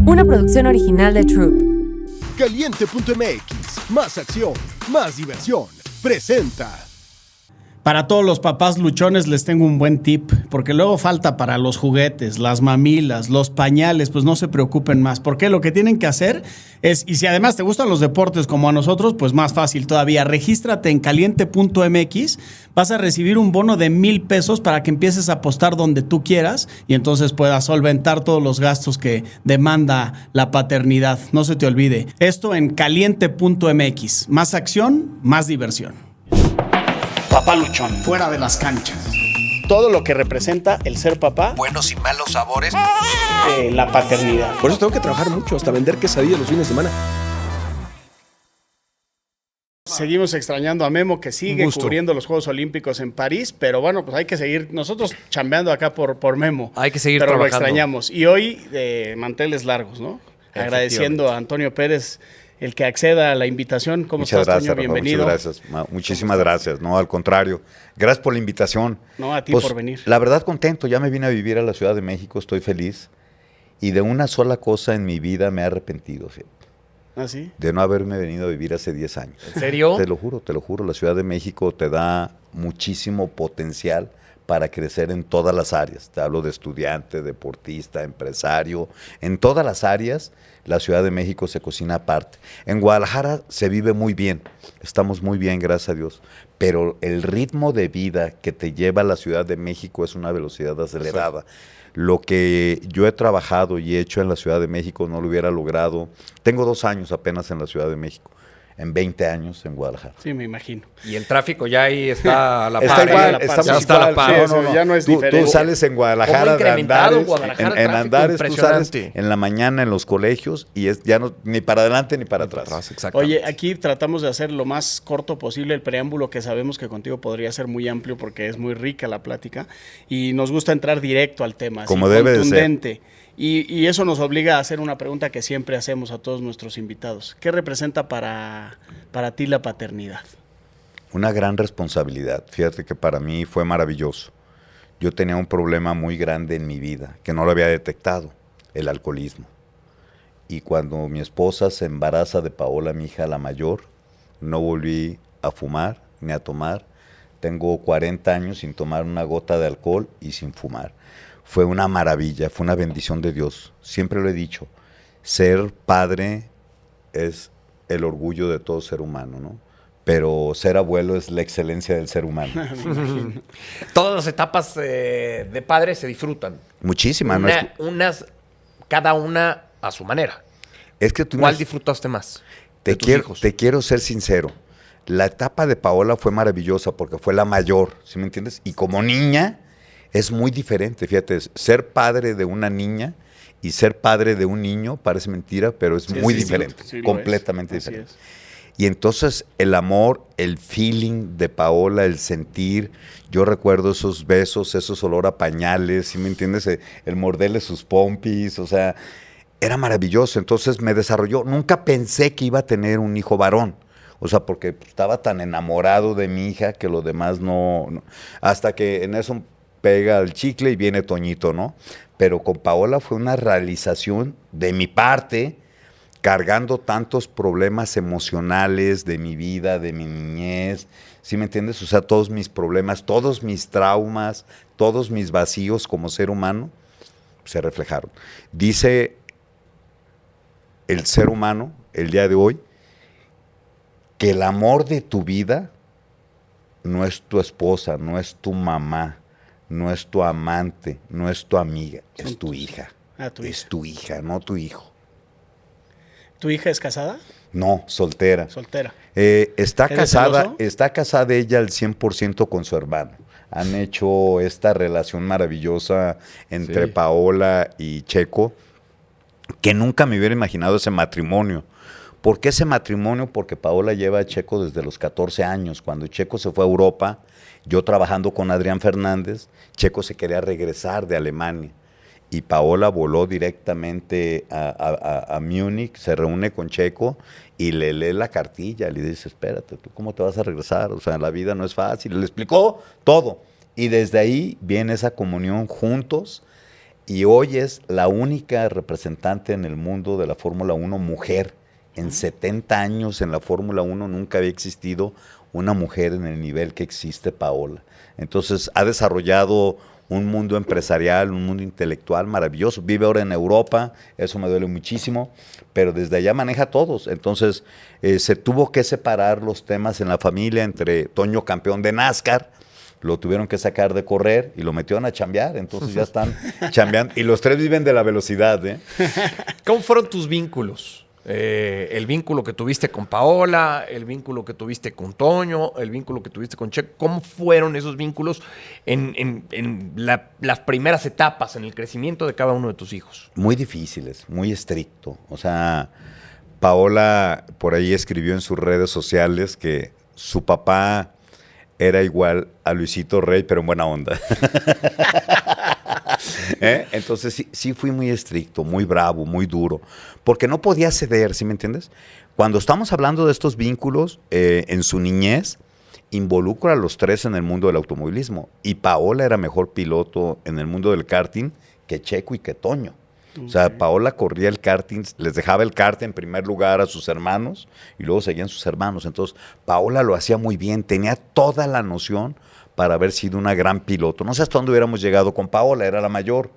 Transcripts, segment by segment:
Una producción original de Troop. Caliente.mx, más acción, más diversión. Presenta. Para todos los papás luchones les tengo un buen tip, porque luego falta para los juguetes, las mamilas, los pañales, pues no se preocupen más, porque lo que tienen que hacer es, y si además te gustan los deportes como a nosotros, pues más fácil todavía, regístrate en caliente.mx, vas a recibir un bono de $1,000 para que empieces a apostar donde tú quieras y entonces puedas solventar todos los gastos que demanda la paternidad. No se te olvide, esto en caliente.mx, más acción, más diversión. Papá luchón, fuera de las canchas. Todo lo que representa el ser papá. Buenos y malos sabores. La paternidad. Por eso tengo que trabajar mucho, hasta vender quesadillas los fines de semana. Seguimos extrañando a Memo, que sigue cubriendo los Juegos Olímpicos en París, pero bueno, pues hay que seguir nosotros chambeando acá por Memo. Hay que seguir pero trabajando. Lo extrañamos. Y hoy manteles largos, ¿no? Agradeciendo a Antonio Pérez el que acceda a la invitación. ¿Cómo muchas estás, gracias, Toño? Bienvenido. Muchas gracias. Muchísimas gracias. No, al contrario. Gracias por la invitación. No, a ti Pues, por venir. La verdad, contento. Ya me vine a vivir a la Ciudad de México. Estoy feliz. Y de una sola cosa en mi vida me he arrepentido. Fíjate, ¿Ah, sí? de no haberme venido a vivir hace 10 años. ¿En serio? Te lo juro, te lo juro. La Ciudad de México te da muchísimo potencial para crecer en todas las áreas. Te hablo de estudiante, deportista, empresario. En todas las áreas, la Ciudad de México se cocina aparte. En Guadalajara se vive muy bien. Estamos muy bien, gracias a Dios. Pero el ritmo de vida que te lleva a la Ciudad de México es una velocidad acelerada. Lo que yo he trabajado y he hecho en la Ciudad de México no lo hubiera logrado. Tengo 2 años apenas en la Ciudad de México. En 20 años en Guadalajara. Sí, me imagino. Y el tráfico ya ahí está a la par. Está igual, par. estamos Ya está a la igual. par. Sí, ya no es Tú diferente. sales en Guadalajara ¿Cómo ha de incrementado Andares, Guadalajara el en tráfico? Andares tú sales Impresionante. en la mañana en los colegios y es ya no ni para adelante ni para atrás. Exactamente. Oye, aquí tratamos de hacer lo más corto posible el preámbulo, que sabemos que contigo podría ser muy amplio porque es muy rica la plática y nos gusta entrar directo al tema, Como así, debe de contundente. Y eso nos obliga a hacer una pregunta que siempre hacemos a todos nuestros invitados. ¿Qué representa para ti la paternidad? Una gran responsabilidad. Fíjate que para mí fue maravilloso. Yo tenía un problema muy grande en mi vida que no lo había detectado, el alcoholismo. Y cuando mi esposa se embaraza de Paola, mi hija la mayor, no volví a fumar ni a tomar. Tengo 40 años sin tomar una gota de alcohol y sin fumar. Fue una maravilla, fue una bendición de Dios. Siempre lo he dicho, ser padre es el orgullo de todo ser humano, ¿no? Pero ser abuelo es la excelencia del ser humano. Todas las etapas de padre se disfrutan. Muchísimas. ¿No? Cada una a su manera. Es que tú ¿Cuál disfrutaste más? de tus hijos? Te quiero ser sincero. La etapa de Paola fue maravillosa porque fue la mayor, ¿sí me entiendes? Y como niña es muy diferente, fíjate, ser padre de una niña y ser padre de un niño parece mentira, pero es muy diferente, sí, completamente Así diferente. es. Y entonces el amor, el feeling de Paola, el sentir, yo recuerdo esos besos, esos olor a pañales, ¿sí me entiendes? El morderle sus pompis, o sea, era maravilloso. Entonces me desarrolló, nunca pensé que iba a tener un hijo varón. O sea, porque estaba tan enamorado de mi hija que lo demás no. Hasta que en eso pega el chicle y viene Toñito, ¿no? Pero con Paola fue una realización de mi parte, cargando tantos problemas emocionales de mi vida, de mi niñez, ¿sí me entiendes? O sea, todos mis problemas, todos mis traumas, todos mis vacíos como ser humano se reflejaron. Dice el ser humano, el día de hoy, que el amor de tu vida no es tu esposa, no es tu mamá, no es tu amante, no es tu amiga, es tu hija. Tu es hija. tu hija, no tu hijo. ¿Tu hija es casada? No, soltera. Soltera. Está ¿Eres casada, celoso? está casada ella al 100% con su hermano. Han hecho esta relación maravillosa entre Paola y Checo, que nunca me hubiera imaginado ese matrimonio. ¿Por qué ese matrimonio? Porque Paola lleva a Checo desde los 14 años. Cuando Checo se fue a Europa, yo trabajando con Adrián Fernández, Checo se quería regresar de Alemania. Y Paola voló directamente a Múnich, se reúne con Checo y le lee la cartilla. Le dice, espérate, ¿tú cómo te vas a regresar? O sea, la vida no es fácil. Le explicó todo. Y desde ahí viene esa comunión juntos. y hoy es la única representante en el mundo de la Fórmula 1 mujer. En 70 años en la Fórmula 1 nunca había existido una mujer en el nivel que existe Paola. Entonces ha desarrollado un mundo empresarial, un mundo intelectual maravilloso. Vive ahora en Europa, eso me duele muchísimo, pero desde allá maneja a todos. Entonces se tuvo que separar los temas en la familia entre Toño, campeón de NASCAR, lo tuvieron que sacar de correr y lo metieron a chambear, entonces ya están chambeando. Y los tres viven de la velocidad, ¿eh? ¿Cómo fueron tus vínculos? El vínculo que tuviste con Paola, el vínculo que tuviste con Toño, el vínculo que tuviste con Checo. ¿Cómo fueron esos vínculos en las primeras etapas, en el crecimiento de cada uno de tus hijos? Muy difíciles, muy estricto. O sea, Paola por ahí escribió en sus redes sociales que su papá era igual a Luisito Rey, pero en buena onda. Entonces sí fui muy estricto, muy bravo, muy duro, porque no podía ceder, ¿sí me entiendes? Cuando estamos hablando de estos vínculos, en su niñez, involucra a los tres en el mundo del automovilismo, y Paola era mejor piloto en el mundo del karting que Checo y que Toño. Okay. O sea, Paola corría el karting, les dejaba el kart en primer lugar a sus hermanos y luego seguían sus hermanos. Entonces, Paola lo hacía muy bien, tenía toda la noción para haber sido una gran piloto. No sé hasta dónde hubiéramos llegado con Paola, era la mayor,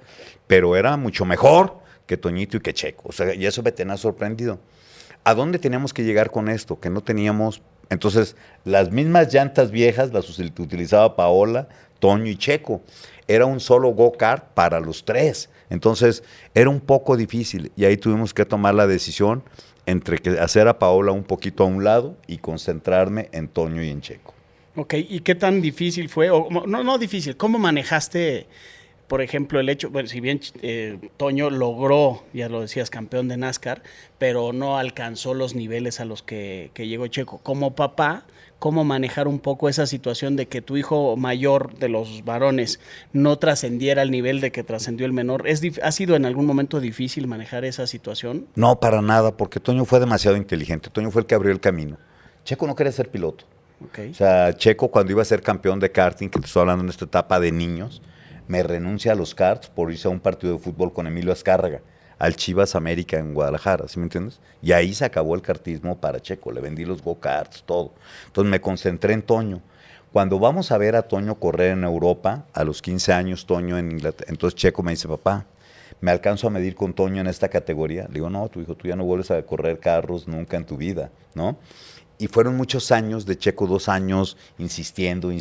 pero era mucho mejor que Toñito y que Checo. O sea, y eso me tenía sorprendido. ¿A dónde teníamos que llegar con esto? Que no teníamos... Entonces, las mismas llantas viejas las utilizaba Paola, Toño y Checo. Era un solo go-kart para los tres. Entonces, era un poco difícil y ahí tuvimos que tomar la decisión entre que hacer a Paola un poquito a un lado y concentrarme en Toño y en Checo. Ok, ¿y qué tan difícil fue? O, no difícil, ¿cómo manejaste, por ejemplo, el hecho, bueno, si bien Toño logró, ya lo decías, campeón de NASCAR, pero no alcanzó los niveles a los que llegó Checo? Como papá, ¿cómo manejar un poco esa situación de que tu hijo mayor de los varones no trascendiera al nivel de que trascendió el menor? ¿Ha sido en algún momento difícil manejar esa situación? No, para nada, porque Toño fue demasiado inteligente. Toño fue el que abrió el camino. Checo no quería ser piloto. Okay. O sea, Checo cuando iba a ser campeón de karting, que te estoy hablando en esta etapa de niños, me renuncia a los karts por irse a un partido de fútbol con Emilio Azcárraga, al Chivas América en Guadalajara, ¿sí me entiendes? Y ahí se acabó el kartismo para Checo, le vendí los go-karts, todo. Entonces me concentré en Toño. Cuando vamos a ver a Toño correr en Europa, a los 15 años, Toño en Inglaterra, entonces Checo me dice, papá, ¿me alcanzo a medir con Toño en esta categoría? Le digo, no, tu hijo, tú ya no vuelves a correr carros nunca en tu vida, ¿no? Y fueron muchos años de Checo, 2 años, insistiendo. Le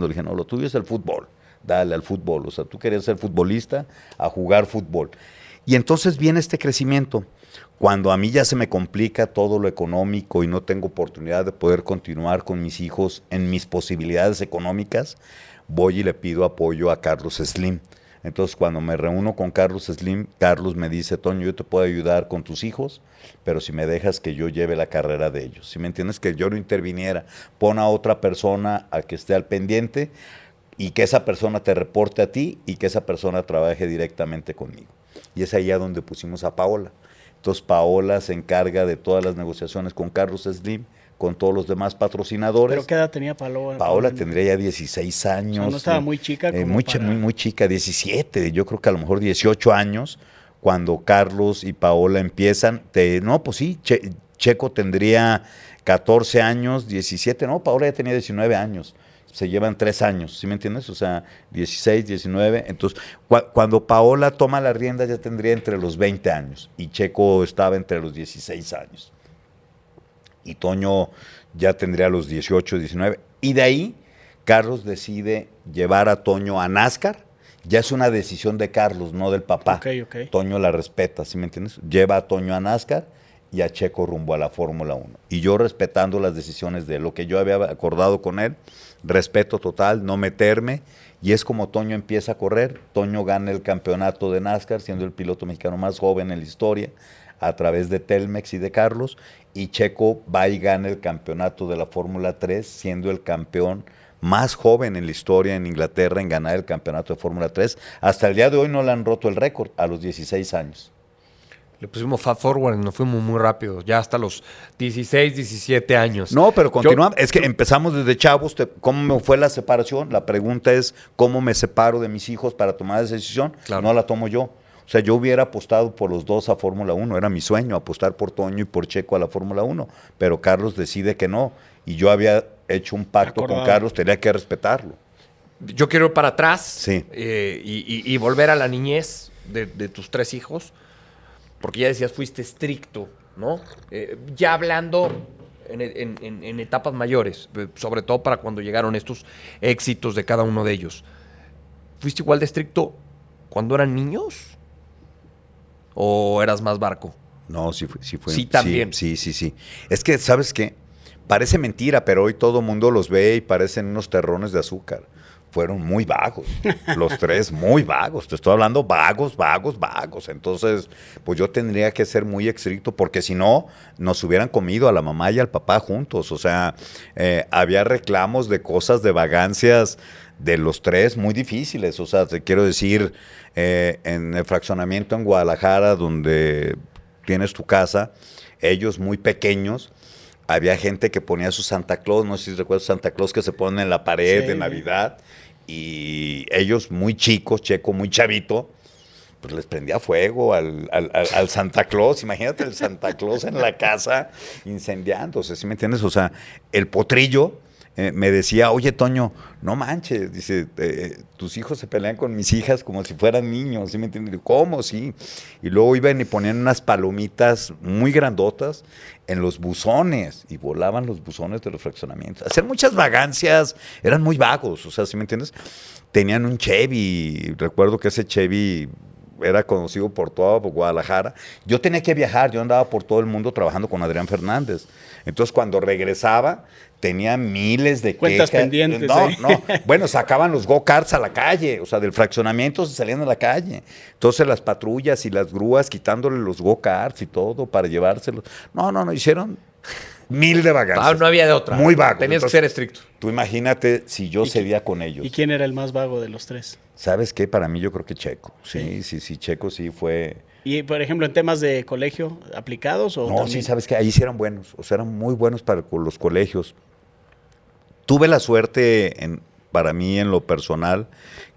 dije, no, lo tuyo es el fútbol, dale al fútbol. O sea, tú querías ser futbolista, a jugar fútbol. Y entonces viene este crecimiento. Cuando a mí ya se me complica todo lo económico y no tengo oportunidad de poder continuar con mis hijos en mis posibilidades económicas, voy y le pido apoyo a Carlos Slim. Entonces, cuando me reúno con Carlos Slim, Carlos me dice, Toño, yo te puedo ayudar con tus hijos, pero si me dejas que yo lleve la carrera de ellos. Si me entiendes, que yo no interviniera, pon a otra persona a que esté al pendiente y que esa persona te reporte a ti y que esa persona trabaje directamente conmigo. Y es allá donde pusimos a Paola. Entonces, Paola se encarga de todas las negociaciones con Carlos Slim, con todos los demás patrocinadores. ¿Pero qué edad tenía Paola? Paola tendría ya 16 años. O sea, no estaba muy chica. Muy chica, 17, yo creo que a lo mejor 18 años, cuando Carlos y Paola empiezan. No, pues sí, Checo tendría 14 años, 17, no, Paola ya tenía 19 años. Se llevan 3 años, ¿sí me entiendes? O sea, 16, 19. Entonces, cuando Paola toma las riendas ya tendría entre los 20 años y Checo estaba entre los 16 años. Y Toño ya tendría los 18, 19. Y de ahí, Carlos decide llevar a Toño a NASCAR. Ya es una decisión de Carlos, no del papá. Okay. Toño la respeta, ¿sí me entiendes? Lleva a Toño a NASCAR y a Checo rumbo a la Fórmula 1. Y yo respetando las decisiones de lo que yo había acordado con él, respeto total, no meterme. Y es como Toño empieza a correr. Toño gana el campeonato de NASCAR, siendo el piloto mexicano más joven en la historia, a través de Telmex y de Carlos, y Checo va y gana el campeonato de la Fórmula 3, siendo el campeón más joven en la historia en Inglaterra en ganar el campeonato de Fórmula 3. Hasta el día de hoy no le han roto el récord, a los 16 años. Le pusimos fast forward y nos fuimos muy rápido, ya hasta los 16, 17 años. No, pero continuamos. Es que empezamos desde chavos. ¿Cómo me fue la separación? La pregunta es, ¿cómo me separo de mis hijos para tomar esa decisión? Claro. No la tomo yo. O sea, yo hubiera apostado por los dos a Fórmula 1. Era mi sueño, apostar por Toño y por Checo a la Fórmula 1. Pero Carlos decide que no. Y yo había hecho un pacto con Carlos, tenía que respetarlo. Yo quiero ir para atrás Sí. y volver a la niñez de tus 3 hijos. Porque ya decías, fuiste estricto, ¿no? Ya hablando en etapas mayores, sobre todo para cuando llegaron estos éxitos de cada uno de ellos. ¿Fuiste igual de estricto cuando eran niños? ¿O eras más barco? No, sí fue. Sí, también. Sí. Es que, ¿sabes qué? Parece mentira, pero hoy todo el mundo los ve y parecen unos terrones de azúcar. Fueron muy vagos, los 3 muy vagos. Te estoy hablando vagos. Entonces, pues yo tendría que ser muy estricto porque si no, nos hubieran comido a la mamá y al papá juntos. O sea, había reclamos de cosas, de vagancias de los 3 muy difíciles. O sea, te quiero decir, en el fraccionamiento en Guadalajara, donde tienes tu casa, ellos muy pequeños, había gente que ponía su Santa Claus, no sé si recuerdas Santa Claus que se pone en la pared de Navidad, y ellos muy chicos, Checo muy chavito, pues les prendía fuego al Santa Claus. Imagínate el Santa Claus en la casa incendiándose, ¿sí me entiendes? O sea, el potrillo me decía, oye, Toño, no manches, dice, tus hijos se pelean con mis hijas como si fueran niños, ¿sí me entiendes? Digo, ¿cómo? Sí. Y luego iban y ponían unas palomitas muy grandotas en los buzones y volaban los buzones de los fraccionamientos. Hacían muchas vagancias, eran muy vagos, o sea, ¿sí me entiendes? Tenían un Chevy, recuerdo que ese Chevy era conocido por toda Guadalajara. Yo tenía que viajar, yo andaba por todo el mundo trabajando con Adrián Fernández. Entonces, cuando regresaba, tenía miles de cuentas quejas. pendientes. No. Bueno, sacaban los go-karts a la calle, o sea, del fraccionamiento se salían a la calle. Entonces, las patrullas y las grúas quitándole los go-karts y todo para llevárselos. No, hicieron 1000 de vagancias. No había de otra. Muy vago. Tenías Entonces, que ser estricto. Tú imagínate si yo cedía con ellos. ¿Y quién era el más vago de los 3? ¿Sabes qué? Para mí yo creo que Checo. Sí, Checo sí fue... Y, por ejemplo, en temas de colegio, ¿aplicados o No, también? sí, sabes que ahí sí eran buenos, o sea, eran muy buenos para los colegios. Tuve la suerte, para mí en lo personal,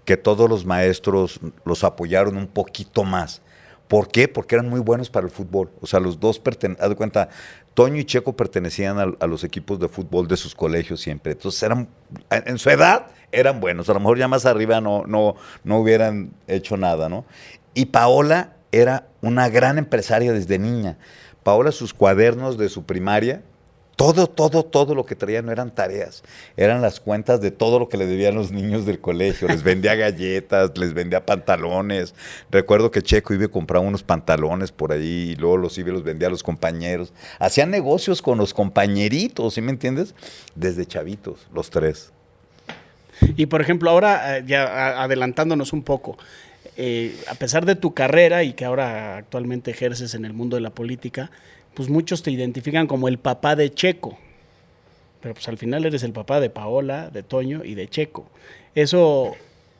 que todos los maestros los apoyaron un poquito más. ¿Por qué? Porque eran muy buenos para el fútbol. O sea, los dos haz de cuenta, Toño y Checo pertenecían a los equipos de fútbol de sus colegios siempre. Entonces eran, en su edad, eran buenos. A lo mejor ya más arriba no hubieran hecho nada, ¿no? Y Paola era una gran empresaria desde niña. Paola, sus cuadernos de su primaria, todo lo que traía no eran tareas, eran las cuentas de todo lo que le debían los niños del colegio. Les vendía galletas, les vendía pantalones. Recuerdo que Checo iba a comprar unos pantalones por ahí y luego los iba y los vendía a los compañeros. Hacían negocios con los compañeritos, ¿sí me entiendes? Desde chavitos, los 3. Y, por ejemplo, ahora, ya adelantándonos un poco, a pesar de tu carrera y que ahora actualmente ejerces en el mundo de la política, pues muchos te identifican como el papá de Checo, pero pues al final eres el papá de Paola, de Toño y de Checo. ¿Eso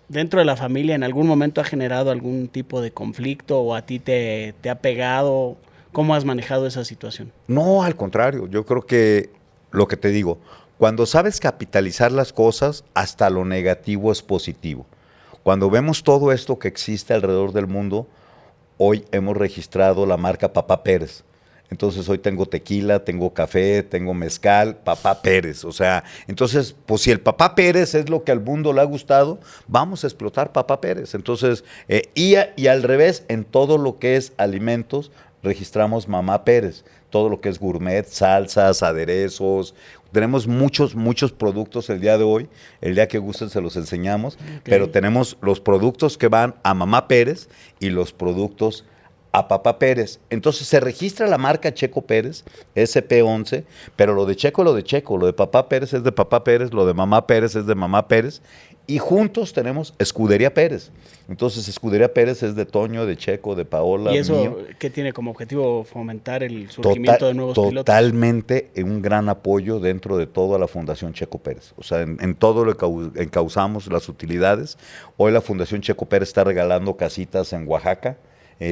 dentro de la familia en algún momento ha generado algún tipo de conflicto o a ti te ha pegado? ¿Cómo has manejado esa situación? No, al contrario, yo creo que lo que te digo, cuando sabes capitalizar las cosas, hasta lo negativo es positivo. Cuando vemos todo esto que existe alrededor del mundo, hoy hemos registrado la marca Papá Pérez. Entonces hoy tengo tequila, tengo café, tengo mezcal, Papá Pérez. O sea, entonces, pues si el Papá Pérez es lo que al mundo le ha gustado, vamos a explotar Papá Pérez. Entonces, y al revés, en todo lo que es alimentos, registramos Mamá Pérez. Todo lo que es gourmet, salsas, aderezos. Tenemos muchos productos el día de hoy. El día que gusten se los enseñamos. Okay. Pero tenemos los productos que van a Mamá Pérez y los productos a Papá Pérez. Entonces se registra la marca Checo Pérez, SP11, pero lo de Checo es lo de Checo, lo de Papá Pérez es de Papá Pérez, lo de Mamá Pérez es de Mamá Pérez, y juntos tenemos Escudería Pérez. Entonces Escudería Pérez es de Toño, de Checo, de Paola, ¿y eso mío. qué tiene como objetivo? ¿Fomentar el surgimiento de nuevos pilotos? Totalmente un gran apoyo dentro de toda la Fundación Checo Pérez. O sea, en todo lo encauzamos las utilidades. Hoy la Fundación Checo Pérez está regalando casitas en Oaxaca,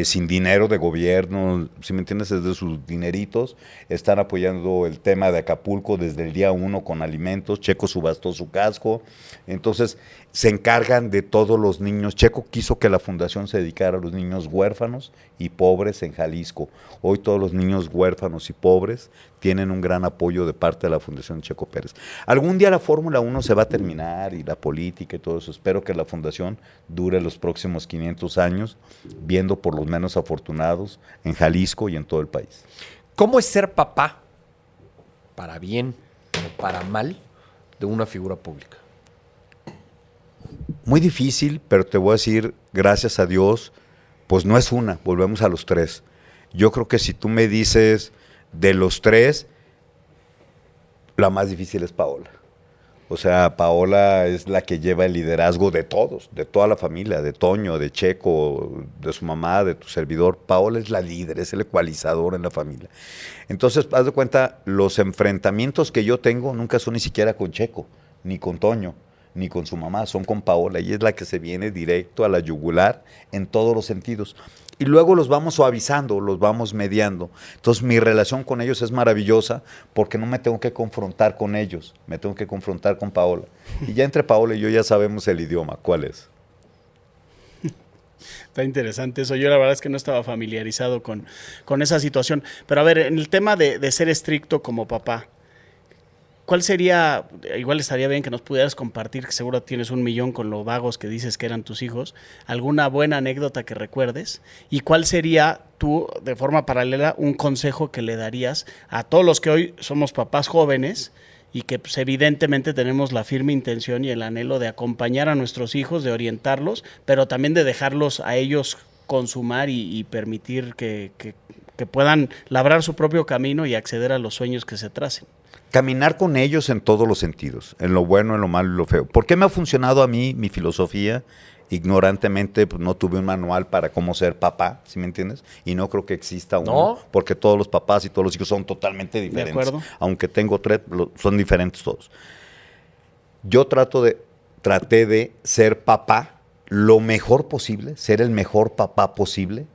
sin dinero de gobierno, si me entiendes, desde sus dineritos, están apoyando el tema de Acapulco desde el día 1 con alimentos. Checo subastó su casco, entonces se encargan de todos los niños. Checo quiso que la fundación se dedicara a los niños huérfanos y pobres en Jalisco. Hoy todos los niños huérfanos y pobres tienen un gran apoyo de parte de la Fundación Checo Pérez. Algún día la Fórmula 1 se va a terminar y la política y todo eso. Espero que la fundación dure los próximos 500 años, viendo por los menos afortunados en Jalisco y en todo el país. ¿Cómo es ser papá, para bien o para mal, de una figura pública? Muy difícil, pero te voy a decir, gracias a Dios, pues no es una, volvemos a los tres. Yo creo que si tú me dices de los tres, la más difícil es Paola. O sea, Paola es la que lleva el liderazgo de todos, de toda la familia, de Toño, de Checo, de su mamá, de tu servidor. Paola es la líder, es el ecualizador en la familia. Entonces, haz de cuenta, los enfrentamientos que yo tengo nunca son ni siquiera con Checo, ni con Toño, ni con su mamá, son con Paola. Ella es la que se viene directo a la yugular en todos los sentidos. Y luego los vamos suavizando, los vamos mediando. Entonces mi relación con ellos es maravillosa porque no me tengo que confrontar con ellos, me tengo que confrontar con Paola. Y ya entre Paola y yo ya sabemos el idioma, ¿cuál es? Está interesante eso. Yo la verdad es que no estaba familiarizado con esa situación. Pero a ver, en el tema de ser estricto como papá, ¿cuál sería, igual estaría bien que nos pudieras compartir, que seguro tienes 1,000,000 con lo vagos que dices que eran tus hijos, alguna buena anécdota que recuerdes? ¿Y cuál sería tú, de forma paralela, un consejo que le darías a todos los que hoy somos papás jóvenes y que pues, evidentemente tenemos la firme intención y el anhelo de acompañar a nuestros hijos, de orientarlos, pero también de dejarlos a ellos consumar y permitir que puedan labrar su propio camino y acceder a los sueños que se tracen? Caminar con ellos en todos los sentidos, en lo bueno, en lo malo y lo feo. ¿Por qué me ha funcionado a mí mi filosofía? Ignorantemente pues, no tuve un manual para cómo ser papá, ¿sí me entiendes? Y no creo que exista uno, ¿No? porque todos los papás y todos los hijos son totalmente diferentes. De acuerdo. Aunque tengo 3, son diferentes todos. Yo traté de ser papá lo mejor posible, ser el mejor papá posible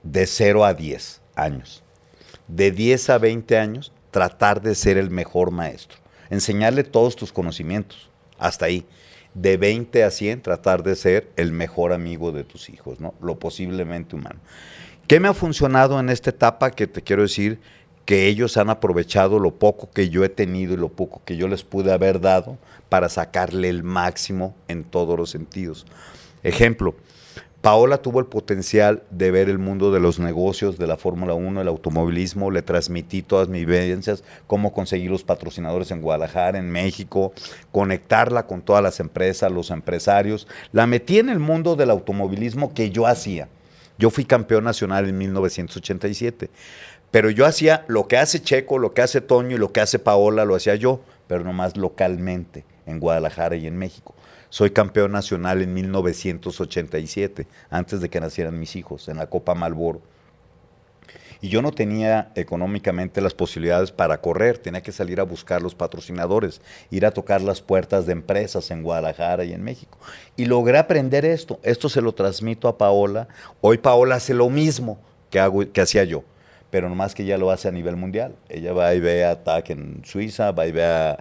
de 0 a 10 años. De 10 a 20 años, tratar de ser el mejor maestro, enseñarle todos tus conocimientos, hasta ahí. De 20 a 100, tratar de ser el mejor amigo de tus hijos, ¿no? Lo posiblemente humano. ¿Qué me ha funcionado en esta etapa? Que te quiero decir que ellos han aprovechado lo poco que yo he tenido y lo poco que yo les pude haber dado para sacarle el máximo en todos los sentidos. Ejemplo, Paola tuvo el potencial de ver el mundo de los negocios, de la Fórmula 1, el automovilismo, le transmití todas mis vivencias, cómo conseguir los patrocinadores en Guadalajara, en México, conectarla con todas las empresas, los empresarios, la metí en el mundo del automovilismo que yo hacía. Yo fui campeón nacional en 1987, pero yo hacía lo que hace Checo, lo que hace Toño y lo que hace Paola, lo hacía yo, pero nomás localmente, en Guadalajara y en México. Soy campeón nacional en 1987, antes de que nacieran mis hijos, en la Copa Marlboro. Y yo no tenía económicamente las posibilidades para correr, tenía que salir a buscar los patrocinadores, ir a tocar las puertas de empresas en Guadalajara y en México. Y logré aprender esto se lo transmito a Paola. Hoy Paola hace lo mismo que hacía yo, pero nomás que ella lo hace a nivel mundial. Ella va y ve a TAC en Suiza, va y ve a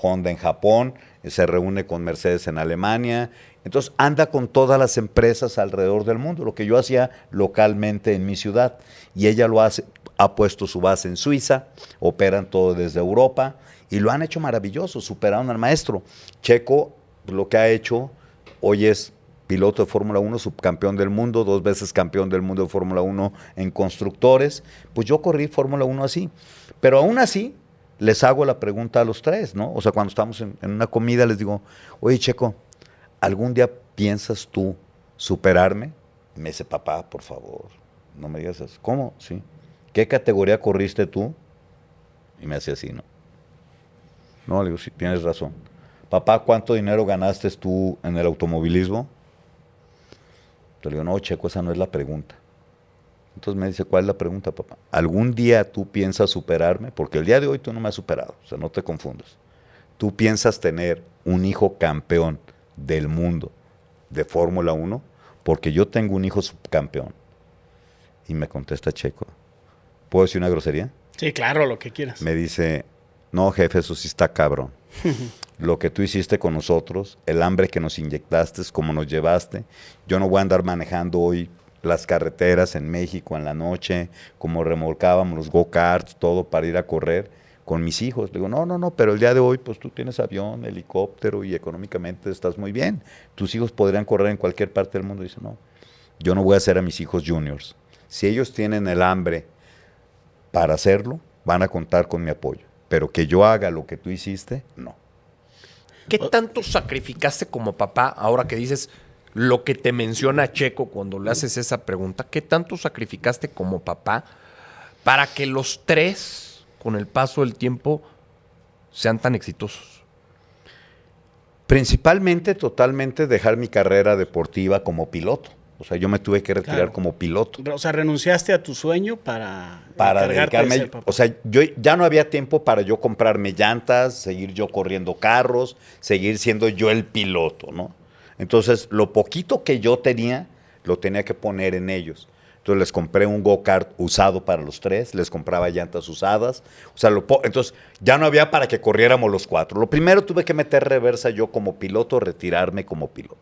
Honda en Japón, se reúne con Mercedes en Alemania, entonces anda con todas las empresas alrededor del mundo, lo que yo hacía localmente en mi ciudad, y ella lo hace, ha puesto su base en Suiza, operan todo desde Europa, y lo han hecho maravilloso, superaron al maestro. Checo, lo que ha hecho, hoy es piloto de Fórmula 1, subcampeón del mundo, 2 veces campeón del mundo de Fórmula 1 en constructores, pues yo corrí Fórmula 1 así, pero aún así, les hago la pregunta a los 3, ¿no? O sea, cuando estamos en una comida les digo, oye, Checo, ¿algún día piensas tú superarme? Y me dice, papá, por favor, no me digas eso. ¿Cómo? Sí. ¿Qué categoría corriste tú? Y me hace así, ¿no? No, le digo, sí, tienes razón. Papá, ¿cuánto dinero ganaste tú en el automovilismo? Le digo, no, Checo, esa no es la pregunta. Entonces me dice, ¿cuál es la pregunta, papá? ¿Algún día tú piensas superarme? Porque el día de hoy tú no me has superado, o sea, no te confundas. ¿Tú piensas tener un hijo campeón del mundo de Fórmula 1? Porque yo tengo un hijo subcampeón. Y me contesta Checo, ¿puedo decir una grosería? Sí, claro, lo que quieras. Me dice, no, jefe, eso sí está cabrón. Lo que tú hiciste con nosotros, el hambre que nos inyectaste, como nos llevaste, yo no voy a andar manejando hoy las carreteras en México en la noche, como remolcábamos los go-karts, todo para ir a correr con mis hijos. Le digo, no, pero el día de hoy, pues tú tienes avión, helicóptero y económicamente estás muy bien. Tus hijos podrían correr en cualquier parte del mundo. Dice, no, yo no voy a hacer a mis hijos juniors. Si ellos tienen el hambre para hacerlo, van a contar con mi apoyo. Pero que yo haga lo que tú hiciste, no. ¿Qué tanto sacrificaste como papá, ahora que dices lo que te menciona Checo cuando le haces esa pregunta? ¿Qué tanto sacrificaste como papá para que los tres, con el paso del tiempo, sean tan exitosos? Principalmente, totalmente dejar mi carrera deportiva como piloto. O sea, yo me tuve que retirar Claro. como piloto. O sea, renunciaste a tu sueño para encargarte dedicarme. de ser papá. O sea, yo ya no había tiempo para yo comprarme llantas, seguir yo corriendo carros, seguir siendo yo el piloto, ¿no? Entonces, lo poquito que yo tenía, lo tenía que poner en ellos. Entonces, les compré un go-kart usado para los tres, les compraba llantas usadas. O sea, entonces, ya no había para que corriéramos los cuatro. Lo primero, tuve que meter reversa yo como piloto, retirarme como piloto.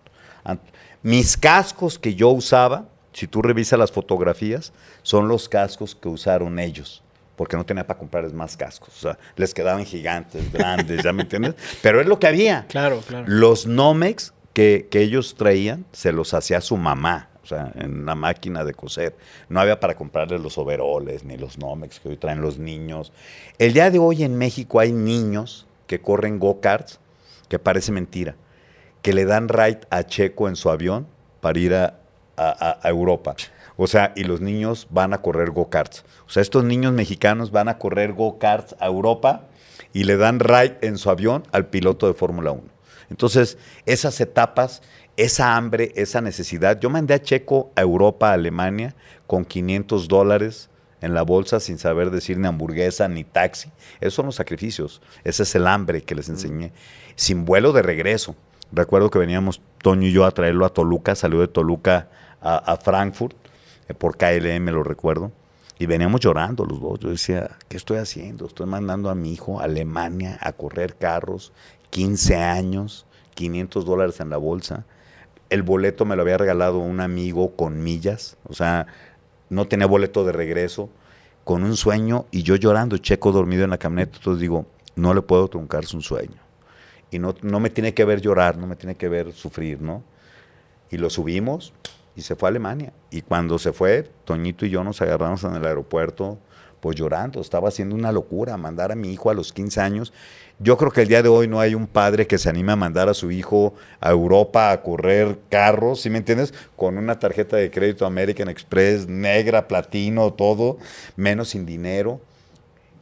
Mis cascos que yo usaba, si tú revisas las fotografías, son los cascos que usaron ellos, porque no tenía para comprarles más cascos. O sea, les quedaban gigantes, grandes, ¿ya me entiendes? Pero es lo que había. Claro, claro. Los Nomex que ellos traían, se los hacía su mamá, o sea, en una máquina de coser. No había para comprarles los overoles, ni los Nomex que hoy traen los niños. El día de hoy en México hay niños que corren go-karts, que parece mentira, que le dan ride a Checo en su avión para ir a Europa. O sea, y los niños van a correr go-karts. O sea, estos niños mexicanos van a correr go-karts a Europa y le dan ride en su avión al piloto de Fórmula 1. Entonces, esas etapas, esa hambre, esa necesidad. Yo mandé a Checo a Europa, a Alemania, con $500 en la bolsa, sin saber decir ni hamburguesa ni taxi. Esos son los sacrificios. Ese es el hambre que les enseñé. Sin vuelo de regreso. Recuerdo que veníamos Toño y yo a traerlo a Toluca, salió de Toluca a Frankfurt, por KLM lo recuerdo, y veníamos llorando los dos. Yo decía, ¿qué estoy haciendo? Estoy mandando a mi hijo a Alemania a correr carros, 15 años, $500 en la bolsa. El boleto me lo había regalado un amigo con millas, o sea, no tenía boleto de regreso, con un sueño, y yo llorando, Checo dormido en la camioneta. Entonces digo, no le puedo truncar su sueño. Y no me tiene que ver llorar, no me tiene que ver sufrir, ¿no? Y lo subimos y se fue a Alemania. Y cuando se fue, Toñito y yo nos agarramos en el aeropuerto, pues llorando. Estaba haciendo una locura mandar a mi hijo a los 15 años. Yo creo que el día de hoy no hay un padre que se anime a mandar a su hijo a Europa a correr carros, ¿sí me entiendes? Con una tarjeta de crédito American Express, negra, platino, todo, menos sin dinero.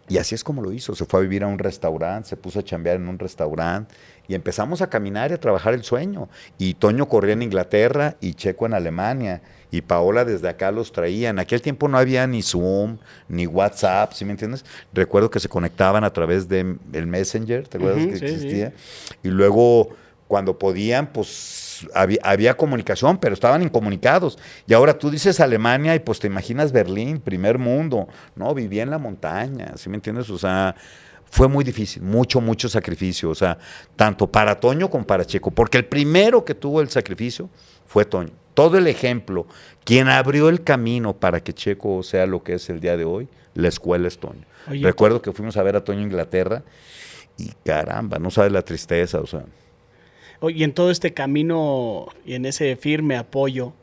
Y así es como lo hizo. Se fue a vivir a un restaurante, se puso a chambear en un restaurante y empezamos a caminar y a trabajar el sueño. Y Toño corría en Inglaterra y Checo en Alemania. Y Paola desde acá los traía. En aquel tiempo no había ni Zoom, ni WhatsApp, ¿sí me entiendes? Recuerdo que se conectaban a través del Messenger, ¿te acuerdas que existía? Sí. Y luego, cuando podían, pues había comunicación, pero estaban incomunicados. Y ahora tú dices Alemania y pues te imaginas Berlín, primer mundo. No, vivía en la montaña, ¿sí me entiendes? O sea, fue muy difícil, mucho sacrificio. O sea, tanto para Toño como para Checo. Porque el primero que tuvo el sacrificio fue Toño. Todo el ejemplo, quien abrió el camino para que Checo sea lo que es el día de hoy, la escuela es Toño. Oye, recuerdo que fuimos a ver a Toño en Inglaterra y caramba, no sabes la tristeza, o sea. Oye, en todo este camino y en ese firme apoyo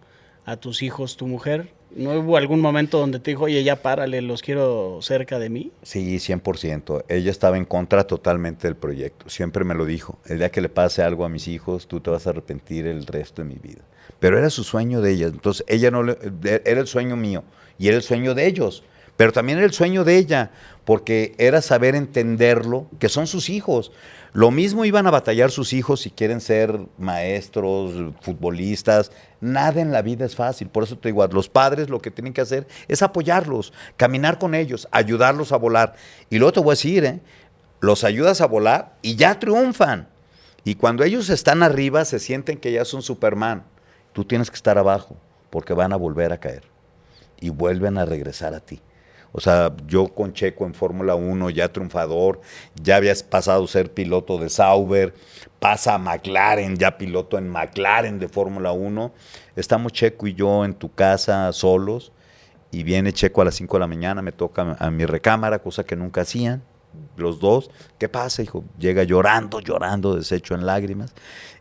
a tus hijos, tu mujer, ¿no hubo algún momento donde te dijo, oye, ya párale, los quiero cerca de mí? Sí, 100%. Ella estaba en contra totalmente del proyecto. Siempre me lo dijo. El día que le pase algo a mis hijos, tú te vas a arrepentir el resto de mi vida. Pero era su sueño de ella. Entonces, ella no era el sueño mío y era el sueño de ellos. Pero también era el sueño de ella, porque era saber entenderlo, que son sus hijos. Lo mismo iban a batallar sus hijos si quieren ser maestros, futbolistas. Nada en la vida es fácil. Por eso te digo, los padres lo que tienen que hacer es apoyarlos, caminar con ellos, ayudarlos a volar. Y luego te voy a decir, los ayudas a volar y ya triunfan. Y cuando ellos están arriba, se sienten que ya son Superman. Tú tienes que estar abajo, porque van a volver a caer. y vuelven a regresar a ti. O sea, yo con Checo en Fórmula 1, ya triunfador, ya habías pasado a ser piloto de Sauber, pasa a McLaren, ya piloto en McLaren de Fórmula 1. Estamos Checo y yo en tu casa solos, y viene Checo a las 5 de la mañana, me toca a mi recámara, cosa que nunca hacían, los dos. ¿Qué pasa, hijo? Llega llorando, deshecho en lágrimas,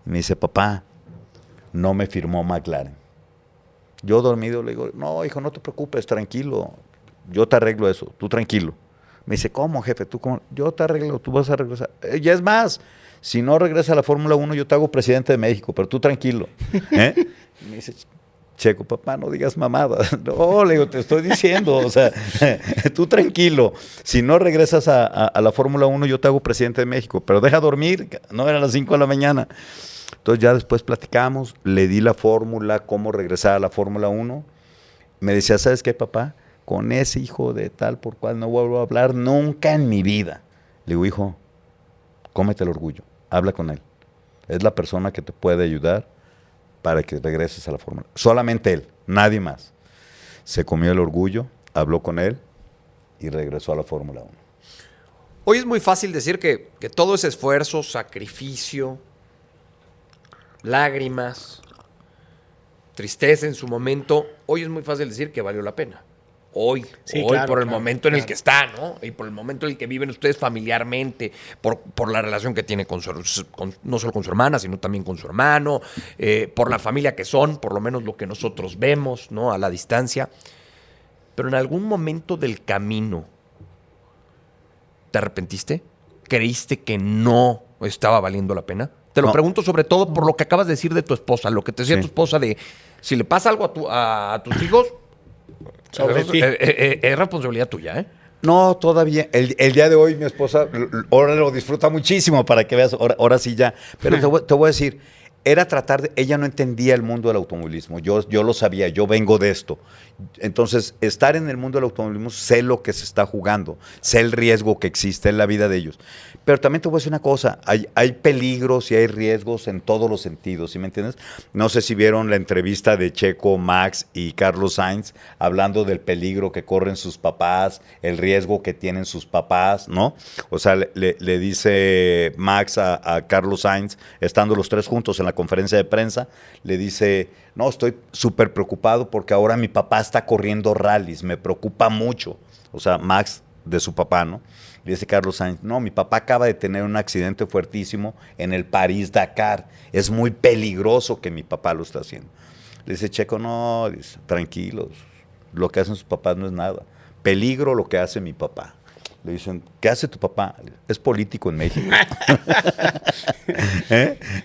y me dice, papá, no me firmó McLaren. Yo dormido le digo, no, hijo, no te preocupes, tranquilo. Yo te arreglo eso, tú tranquilo. Me dice, ¿cómo, jefe? ¿Tú cómo? Yo te arreglo, tú vas a regresar. Ya es más, si no regresas a la Fórmula 1, yo te hago presidente de México, pero tú tranquilo. Y me dice, Checo, papá, no digas mamadas. No, le digo, te estoy diciendo, o sea, tú tranquilo. Si no regresas a la Fórmula 1, yo te hago presidente de México, pero deja dormir, no eran las 5 de la mañana. Entonces ya después platicamos, le di la fórmula, cómo regresar a la Fórmula 1. Me decía, ¿sabes qué, papá? Con ese hijo de tal por cual no vuelvo a hablar nunca en mi vida. Le digo, hijo, cómete el orgullo, habla con él. Es la persona que te puede ayudar para que regreses a la Fórmula. Solamente él, nadie más. Se comió el orgullo, habló con él y regresó a la Fórmula 1. Hoy es muy fácil decir que todo ese esfuerzo, sacrificio, lágrimas, tristeza en su momento, hoy es muy fácil decir que valió la pena. Hoy, claro, por el claro, momento en el que está, ¿no? Y por el momento en el que viven ustedes familiarmente, por la relación que tiene no solo con su hermana, sino también con su hermano, por la familia que son, por lo menos lo que nosotros vemos, ¿no? A la distancia. Pero en algún momento del camino, ¿te arrepentiste? ¿Creíste que no estaba valiendo la pena? Te lo pregunto sobre todo por lo que acabas de decir de tu esposa, lo que te decía tu esposa de, si le pasa algo a tus hijos, Sobre ti. Es responsabilidad tuya, ¿eh? No, todavía. El día de hoy mi esposa ahora lo disfruta muchísimo, para que veas, ahora sí ya. Pero te voy a decir, era tratar de... Ella no entendía el mundo del automovilismo, yo lo sabía, yo vengo de esto. Entonces, estar en el mundo del automovilismo, sé lo que se está jugando, sé el riesgo que existe en la vida de ellos. Pero también te voy a decir una cosa, hay peligros y hay riesgos en todos los sentidos, ¿sí me entiendes? No sé si vieron la entrevista de Checo, Max y Carlos Sainz, hablando del peligro que corren sus papás, el riesgo que tienen sus papás, ¿no? O sea, le dice Max a Carlos Sainz, estando los tres juntos en la conferencia de prensa, le dice, no, estoy súper preocupado porque ahora mi papá está corriendo rallies, me preocupa mucho. O sea, Max de su papá, ¿no? Le dice Carlos Sainz, no, mi papá acaba de tener un accidente fuertísimo en el París-Dakar, es muy peligroso que mi papá lo está haciendo. Le dice Checo, no, dice, tranquilos, lo que hacen sus papás no es nada, peligro lo que hace mi papá. Le dicen, ¿qué hace tu papá? Es político en México.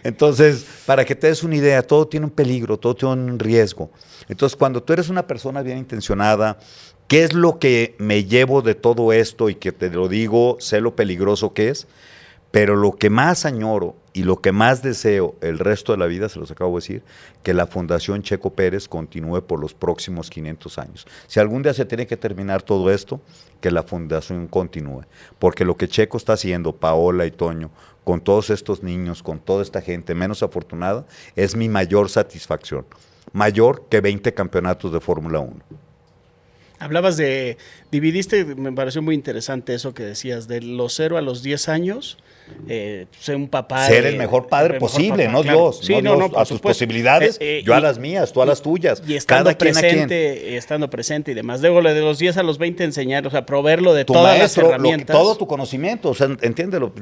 Entonces, para que te des una idea, todo tiene un peligro, todo tiene un riesgo. Entonces, cuando tú eres una persona bien intencionada, ¿qué es lo que me llevo de todo esto? Y que te lo digo, sé lo peligroso que es, pero lo que más añoro y lo que más deseo el resto de la vida, se los acabo de decir, que la Fundación Checo Pérez continúe por los próximos 500 años. Si algún día se tiene que terminar todo esto, que la Fundación continúe. Porque lo que Checo está haciendo, Paola y Toño, con todos estos niños, con toda esta gente menos afortunada, es mi mayor satisfacción. Mayor que 20 campeonatos de Fórmula 1. Hablabas dividiste, me pareció muy interesante eso que decías, de los 0 a los 10 años, ser un papá. Ser el mejor padre posible, papá, no claro. Dios. Sí, no, Dios, a sus posibilidades, yo a las mías, tú a las tuyas. Y estando presente, estando presente y demás. Luego de los 10 a los 20 enseñar, o sea, proveerlo de tu todas maestro, las herramientas. Todo tu conocimiento, o sea, entiéndelo.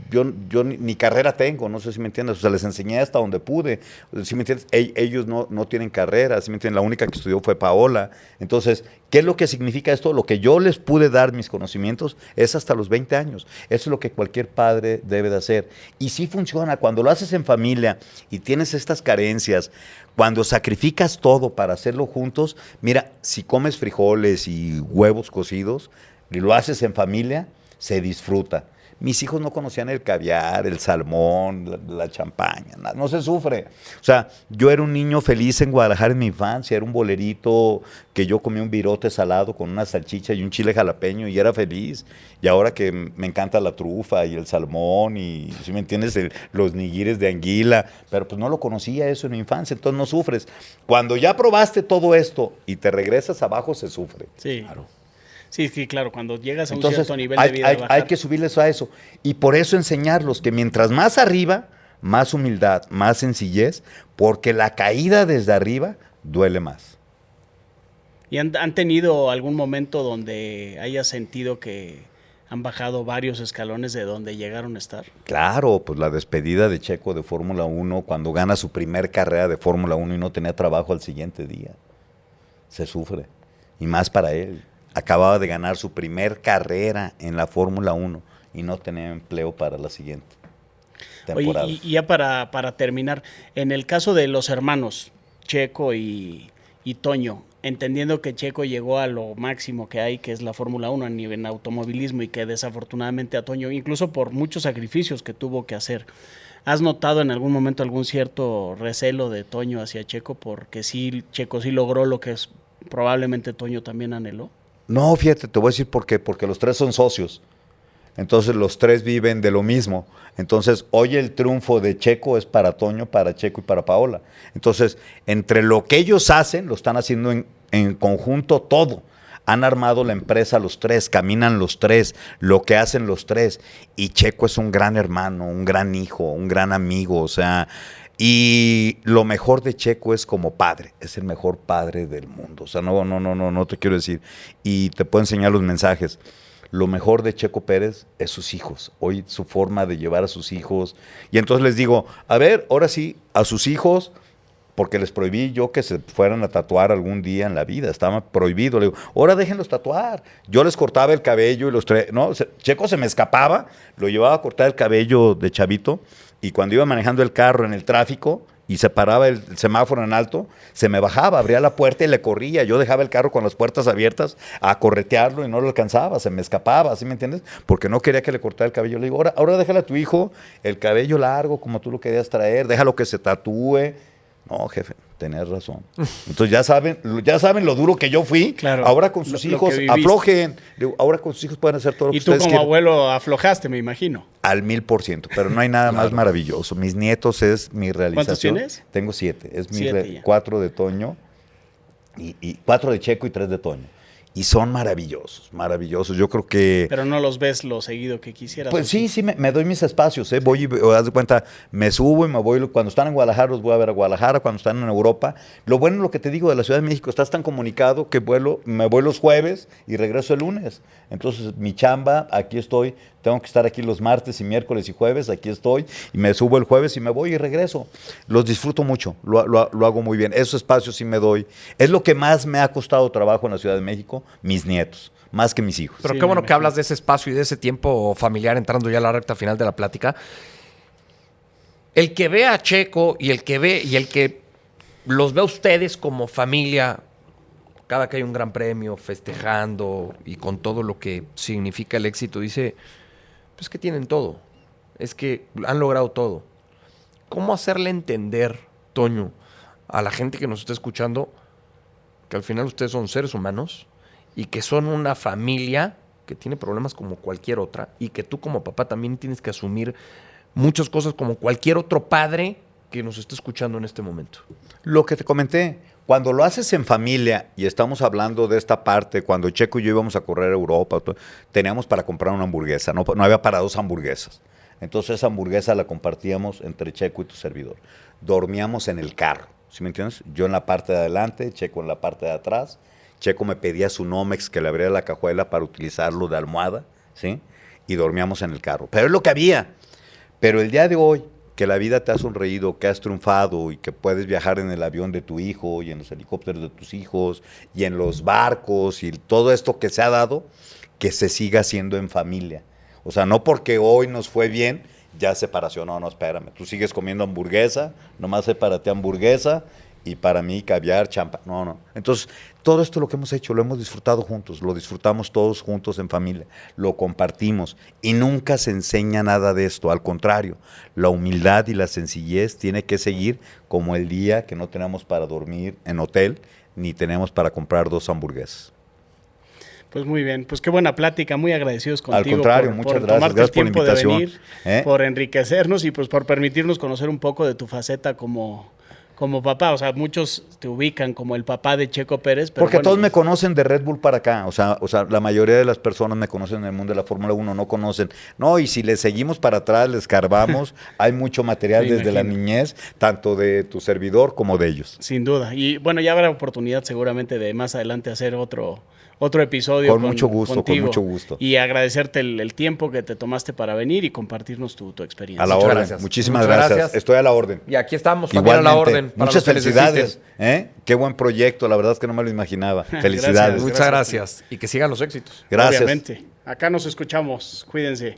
Yo ni carrera tengo, no sé si me entiendes, o sea, les enseñé hasta donde pude. Si me entiendes, ellos no tienen carrera, si me entiendes, la única que estudió fue Paola. Entonces, ¿qué es lo que significa esto? Lo que yo les pude dar mis conocimientos es hasta los 20 años. Eso es lo que cualquier padre debe de hacer. Y sí funciona. Cuando lo haces en familia y tienes estas carencias, cuando sacrificas todo para hacerlo juntos, mira, si comes frijoles y huevos cocidos y lo haces en familia, se disfruta. Mis hijos no conocían el caviar, el salmón, la champaña, no se sufre. O sea, yo era un niño feliz en Guadalajara en mi infancia, era un bolerito que yo comía un virote salado con una salchicha y un chile jalapeño y era feliz. Y ahora que me encanta la trufa y el salmón y, si me entiendes, los nigires de anguila, pero pues no lo conocía eso en mi infancia, entonces no sufres. Cuando ya probaste todo esto y te regresas abajo, se sufre. Sí, claro. Sí, claro, cuando llegas a un Entonces, cierto nivel de vida. hay que subirles a eso. Y por eso enseñarlos que mientras más arriba, más humildad, más sencillez, porque la caída desde arriba duele más. ¿Y han tenido algún momento donde hayas sentido que han bajado varios escalones de donde llegaron a estar? Claro, pues la despedida de Checo de Fórmula 1 cuando gana su primer carrera de Fórmula 1 y no tenía trabajo al siguiente día. Se sufre. Y más para él. Acababa de ganar su primer carrera en la Fórmula 1 y no tenía empleo para la siguiente temporada. Oye, y ya para terminar, en el caso de los hermanos, Checo y Toño, entendiendo que Checo llegó a lo máximo que hay, que es la Fórmula 1 a nivel automovilismo y que desafortunadamente a Toño, incluso por muchos sacrificios que tuvo que hacer, ¿has notado en algún momento algún cierto recelo de Toño hacia Checo? Porque sí, Checo sí logró lo que probablemente Toño también anheló. No, fíjate, te voy a decir por qué, porque los tres son socios. Entonces los tres viven de lo mismo. Entonces hoy el triunfo de Checo es para Toño, para Checo y para Paola. Entonces entre lo que ellos hacen, lo están haciendo en conjunto todo. Han armado la empresa los tres, caminan los tres, lo que hacen los tres. Y Checo es un gran hermano, un gran hijo, un gran amigo, o sea... Y lo mejor de Checo es como padre, es el mejor padre del mundo. O sea, no te quiero decir. Y te puedo enseñar los mensajes. Lo mejor de Checo Pérez es sus hijos. Hoy su forma de llevar a sus hijos. Y entonces les digo, a ver, ahora sí, a sus hijos, porque les prohibí yo que se fueran a tatuar algún día en la vida. Estaba prohibido. Le digo, ahora déjenlos tatuar. Yo les cortaba el cabello y los no, Checo se me escapaba, lo llevaba a cortar el cabello de chavito. Y cuando iba manejando el carro en el tráfico y se paraba el semáforo en alto, se me bajaba, abría la puerta y le corría. Yo dejaba el carro con las puertas abiertas a corretearlo y no lo alcanzaba, se me escapaba, ¿sí me entiendes? Porque no quería que le cortara el cabello. Le digo, ahora déjale a tu hijo el cabello largo como tú lo querías traer, déjalo que se tatúe. No, jefe, tenías razón. Entonces ya saben lo duro que yo fui. Claro, ahora con sus hijos aflojen. Digo, ahora con sus hijos pueden hacer todo lo que ustedes quieran. Y tú como abuelo aflojaste, me imagino. Al 1000%, pero no hay nada más maravilloso. Mis nietos es mi realización. ¿Cuántos tienes? Tengo 7. Es 7 4 de Toño, y 4 de Checo y 3 de Toño. Y son maravillosos, maravillosos. Yo creo que... Pero no los ves lo seguido que quisieras. Pues sí, me doy mis espacios. Voy y, haz de cuenta, me subo y me voy. Cuando están en Guadalajara, los voy a ver a Guadalajara. Cuando están en Europa. Lo bueno, lo que te digo de la Ciudad de México, estás tan comunicado que me voy los jueves y regreso el lunes. Entonces, mi chamba, aquí estoy. Tengo que estar aquí los martes y miércoles y jueves. Aquí estoy. Y me subo el jueves y me voy y regreso. Los disfruto mucho. Lo hago muy bien. Esos espacios sí me doy. Es lo que más me ha costado trabajo en la Ciudad de México. Mis nietos, más que mis hijos. Pero qué bueno que hablas de ese espacio y de ese tiempo familiar, entrando ya a la recta final de la plática. El que ve a Checo y el que los ve a ustedes como familia, cada que hay un gran premio, festejando y con todo lo que significa el éxito, dice, pues que tienen todo, es que han logrado todo. ¿Cómo hacerle entender, Toño, a la gente que nos está escuchando, que al final ustedes son seres humanos y que son una familia que tiene problemas como cualquier otra y que tú como papá también tienes que asumir muchas cosas como cualquier otro padre que nos está escuchando en este momento? Lo que te comenté, cuando lo haces en familia, y estamos hablando de esta parte, cuando Checo y yo íbamos a correr a Europa, teníamos para comprar una hamburguesa, no había para 2 hamburguesas. Entonces esa hamburguesa la compartíamos entre Checo y tu servidor. Dormíamos en el carro, ¿sí me entiendes? Yo en la parte de adelante, Checo en la parte de atrás. Checo me pedía su Nomex que le abriera la cajuela para utilizarlo de almohada, ¿sí? Y dormíamos en el carro. Pero es lo que había. Pero el día de hoy, que la vida te ha sonreído, que has triunfado y que puedes viajar en el avión de tu hijo y en los helicópteros de tus hijos y en los barcos y todo esto que se ha dado, que se siga haciendo en familia. O sea, no porque hoy nos fue bien, ya separación. No, espérame. Tú sigues comiendo hamburguesa, nomás sepárate hamburguesa Y para mí, caviar, champán, no. Entonces, todo esto lo que hemos hecho, lo hemos disfrutado juntos, lo disfrutamos todos juntos en familia, lo compartimos y nunca se enseña nada de esto. Al contrario, la humildad y la sencillez tiene que seguir como el día que no tenemos para dormir en hotel, ni tenemos para comprar 2 hamburguesas. Pues muy bien, pues qué buena plática, muy agradecidos contigo. Al contrario, muchas gracias, tomarte gracias el tiempo por la invitación. de venir, por enriquecernos y pues por permitirnos conocer un poco de tu faceta como papá. O sea, muchos te ubican como el papá de Checo Pérez. Pero porque bueno, todos me conocen de Red Bull para acá, o sea, la mayoría de las personas me conocen en el mundo de la Fórmula 1, no conocen. No, y si le seguimos para atrás, le escarbamos, hay mucho material Me desde la imagino. niñez, tanto de tu servidor como de ellos. Sin duda. Y bueno, ya habrá oportunidad seguramente de más adelante hacer otro episodio. Con mucho gusto, contigo. con mucho gusto. Y agradecerte el tiempo que te tomaste para venir y compartirnos tu experiencia. A la Muchas orden, gracias. muchísimas Muchas gracias. gracias. Estoy a la orden. Y aquí estamos también a la Igualmente. orden. para Muchas lo que felicidades. necesites. Qué buen proyecto, la verdad es que no me lo imaginaba. Felicidades. Gracias. Muchas gracias. Y que sigan los éxitos. Gracias. Obviamente. Acá nos escuchamos. Cuídense.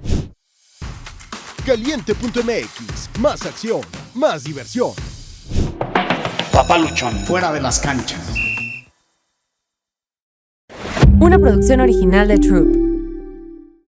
Caliente.mx, más acción, más diversión. Papá Luchón, fuera de las canchas. Una producción original de Troop.